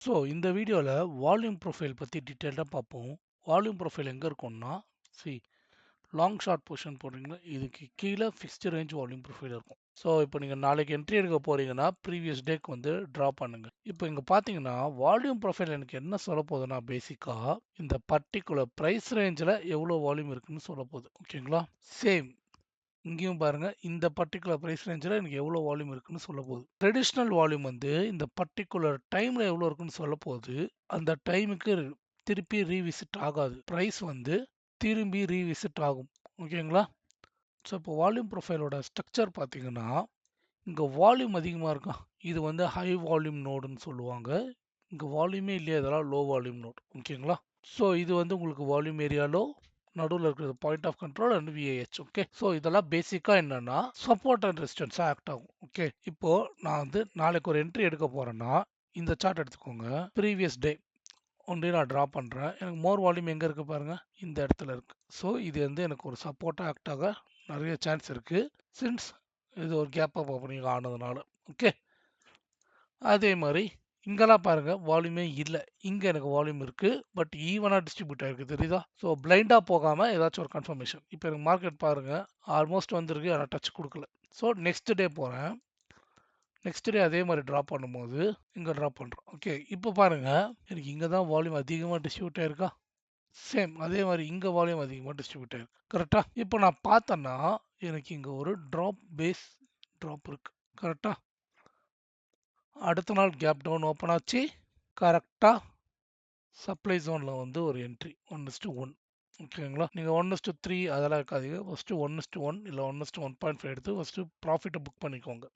So இந்த வீடியோவில் volume profile பற்றி டீட்டெயில்டாக பார்ப்போம். வால்யூம் ப்ரொஃபைல் எங்கே இருக்கும்னா, சி லாங் ஷார்ட் பொசிஷன் போடுறீங்களா, இதுக்கு கீழே ஃபிக்ஸ்டு ரேஞ்ச் வால்யூம் ப்ரொஃபைல் இருக்கும். ஸோ இப்போ நீங்கள் நாளைக்கு என்ட்ரி எடுக்க போகிறீங்கன்னா ப்ரீவியஸ் டேக்கு வந்து ட்ரா பண்ணுங்கள். இப்போ இங்கே பார்த்தீங்கன்னா வால்யூம் ப்ரொஃபைல் எனக்கு என்ன சொல்ல போகுதுன்னா, பேசிக்காக இந்த பர்டிகுலர் ப்ரைஸ் ரேஞ்சில் எவ்வளோ வால்யூம் இருக்குன்னு சொல்ல போகுது. ஓகேங்களா? சேம் இங்கேயும் பாருங்க, இந்த பர்டிகுலர் பிரைஸ் ரேஞ்சில் எனக்கு எவ்வளோ வால்யூம் இருக்குன்னு சொல்ல போகுது. ட்ரெடிஷ்னல் வால்யூம் வந்து இந்த பர்டிகுலர் டைமில் எவ்வளோ இருக்குன்னு சொல்ல போகுது. அந்த டைமுக்கு திருப்பி ரீவிசிட் ஆகாது. ப்ரைஸ் வந்து திரும்பி ரீவிசிட் ஆகும். ஓகேங்களா? ஸோ இப்போ வால்யூம் ப்ரொஃபைலோட ஸ்ட்ரக்சர் பார்த்தீங்கன்னா, இங்கே வால்யூம் அதிகமாக இருக்கும். இது வந்து ஹை வால்யூம் நோடுன்னு சொல்லுவாங்க. இங்கே வால்யூமே இல்லையா, இதெல்லாம் லோ வால்யூம் நோட். ஓகேங்களா? ஸோ இது வந்து உங்களுக்கு வால்யூம் ஏரியா லோ, நடுவில் இருக்கிறது point of control and VAH. Okay, so இதெல்லாம் பேசிக்காக என்னன்னா சப்போர்ட் அண்ட் ரெசிஸ்டன்ஸாக ஆக்ட் ஆகும். ஓகே, இப்போ நான் வந்து நாளைக்கு ஒரு என்ட்ரி எடுக்க போறேன்னா இந்த சார்ட் எடுத்துக்கோங்க. ப்ரீவியஸ் டே ஒன்றே நான் ட்ரா பண்ணுறேன். எனக்கு மோர் வால்யூம் எங்கே இருக்குது பாருங்க, இந்த இடத்துல இருக்கு. ஸோ இது வந்து எனக்கு ஒரு சப்போர்ட்டாக ஆக்ட் ஆக நிறைய சான்ஸ் இருக்கு, சின்ஸ் இது ஒரு கேப் அப் ஓப்பனிங் ஆனதுனால. ஓகே, அதே மாதிரி இங்கெல்லாம் பாருங்க வால்யூமே இல்லை. இங்க எனக்கு வால்யூம் இருக்கு, பட் ஈவனா டிஸ்ட்ரிபியூட் ஆயிருக்கு, தெரியுதா? ஸோ பிளைண்டா போகாம ஏதாச்சும் ஒரு கன்ஃபர்மேஷன். இப்போ எனக்கு மார்க்கெட் பாருங்க ஆல்மோஸ்ட் வந்திருக்கு, ஆனால் டச் கொடுக்கல. ஸோ நெக்ஸ்ட் டே போறேன். நெக்ஸ்ட் டே அதே மாதிரி ட்ராப் பண்ணும்போது இங்க ட்ராப் பண்றோம். ஓகே, இப்போ பாருங்க எனக்கு இங்க தான் வால்யூம் அதிகமாக டிஸ்ட்ரிபியூட் ஆயிருக்கா. சேம் அதே மாதிரி இங்க வால்யூம் அதிகமாக டிஸ்ட்ரிபியூட் ஆயிருக்கு. கரெக்டா? இப்போ நான் பார்த்தேன்னா எனக்கு இங்க ஒரு ட்ராப் பேஸ் ட்ராப் இருக்கு. கரெக்டா? அடுத்த நாள் கேப் டவுன் ஓப்பன் ஆச்சு. கரெக்டா சப்ளை ஜோனில் வந்து ஒரு என்ட்ரி 1:1. ஓகேங்களா? நீங்கள் 1:3 அதெல்லாம் இருக்காதீங்க. ஃபஸ்ட்டு 1:1 இல்லை 1:1.5 எடுத்து ஃபஸ்ட்டு ப்ராஃபிட்டை புக் பண்ணிக்கோங்க.